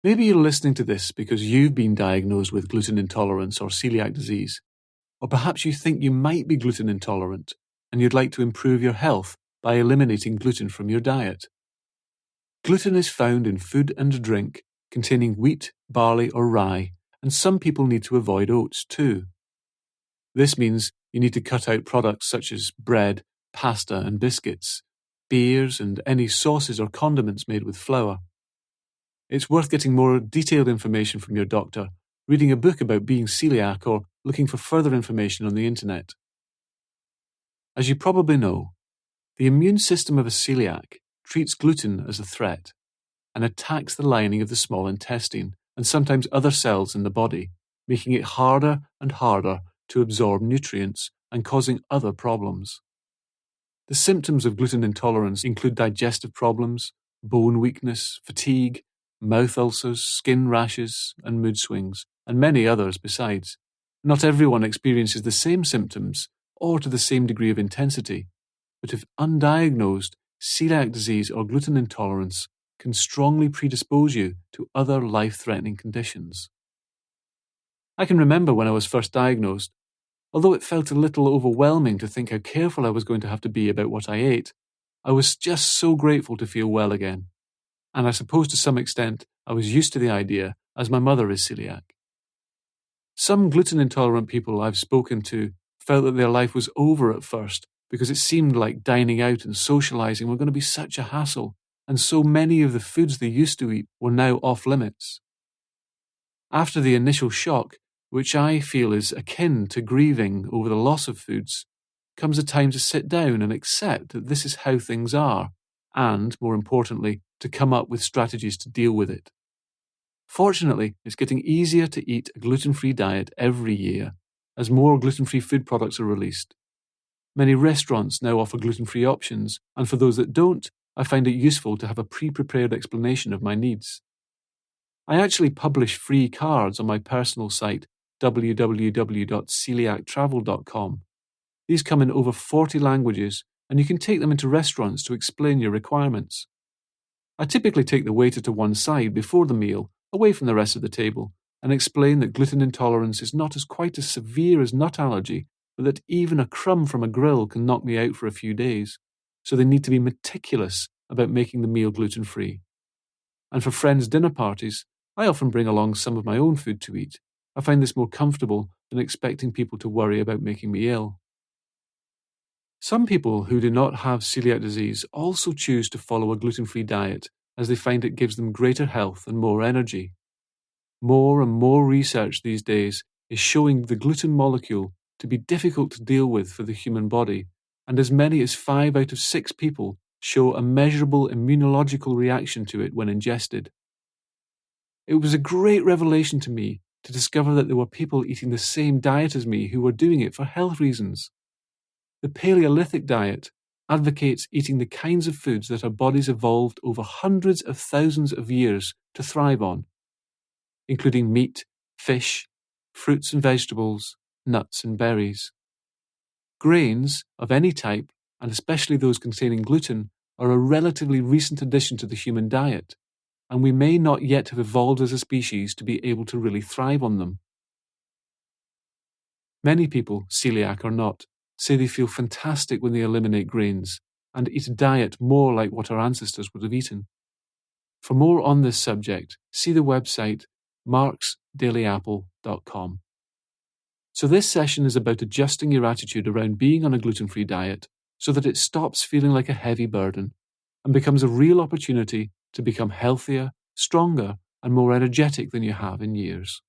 Maybe you're listening to this because you've been diagnosed with gluten intolerance or celiac disease, or perhaps you think you might be gluten intolerant and you'd like to improve your health by eliminating gluten from your diet. Gluten is found in food and drink containing wheat, barley, or rye, and some people need to avoid oats too. This means you need to cut out products such as bread, pasta, and biscuits, beers, and any sauces or condiments made with flour. It's worth getting more detailed information from your doctor, reading a book about being celiac, or looking for further information on the internet. As you probably know, the immune system of a celiac treats gluten as a threat and attacks the lining of the small intestine and sometimes other cells in the body, making it harder and harder to absorb nutrients and causing other problems. The symptoms of gluten intolerance include digestive problems, bone weakness, fatigue, mouth ulcers, skin rashes, and mood swings, and many others besides. Not everyone experiences the same symptoms or to the same degree of intensity, but if undiagnosed, celiac disease or gluten intolerance can strongly predispose you to other life-threatening conditions. I can remember when I was first diagnosed, although it felt a little overwhelming to think how careful I was going to have to be about what I ate, I was just so grateful to feel well again. And I suppose to some extent I was used to the idea, as my mother is celiac. Some gluten-intolerant people I've spoken to felt that their life was over at first because it seemed like dining out and socializing were going to be such a hassle, and so many of the foods they used to eat were now off limits. After the initial shock, which I feel is akin to grieving over the loss of foods, comes a time to sit down and accept that this is how things are, and, more importantly, to come up with strategies to deal with it. Fortunately, it's getting easier to eat a gluten-free diet every year, as more gluten-free food products are released. Many restaurants now offer gluten-free options, and for those that don't, I find it useful to have a pre-prepared explanation of my needs. I actually publish free cards on my personal site, www.coeliactravel.com. These come in over 40 languages, and you can take them into restaurants to explain your requirements. I typically take the waiter to one side before the meal, away from the rest of the table, and explain that gluten intolerance is not quite as severe as nut allergy, but that even a crumb from a grill can knock me out for a few days, so they need to be meticulous about making the meal gluten-free. And for friends' dinner parties, I often bring along some of my own food to eat. I find this more comfortable than expecting people to worry about making me ill. Some people who do not have celiac disease also choose to follow a gluten-free diet as they find it gives them greater health and more energy. More and more research these days is showing the gluten molecule to be difficult to deal with for the human body, and as many as 5 out of 6 people show a measurable immunological reaction to it when ingested. It was a great revelation to me to discover that there were people eating the same diet as me who were doing it for health reasons. The Paleolithic diet advocates eating the kinds of foods that our bodies evolved over hundreds of thousands of years to thrive on, including meat, fish, fruits and vegetables, nuts and berries. Grains of any type, and especially those containing gluten, are a relatively recent addition to the human diet, and we may not yet have evolved as a species to be able to really thrive on them. Many people, celiac or not, say they feel fantastic when they eliminate grains and eat a diet more like what our ancestors would have eaten. For more on this subject, see the website marksdailyapple.com. So this session is about adjusting your attitude around being on a gluten-free diet so that it stops feeling like a heavy burden and becomes a real opportunity to become healthier, stronger, and more energetic than you have in years.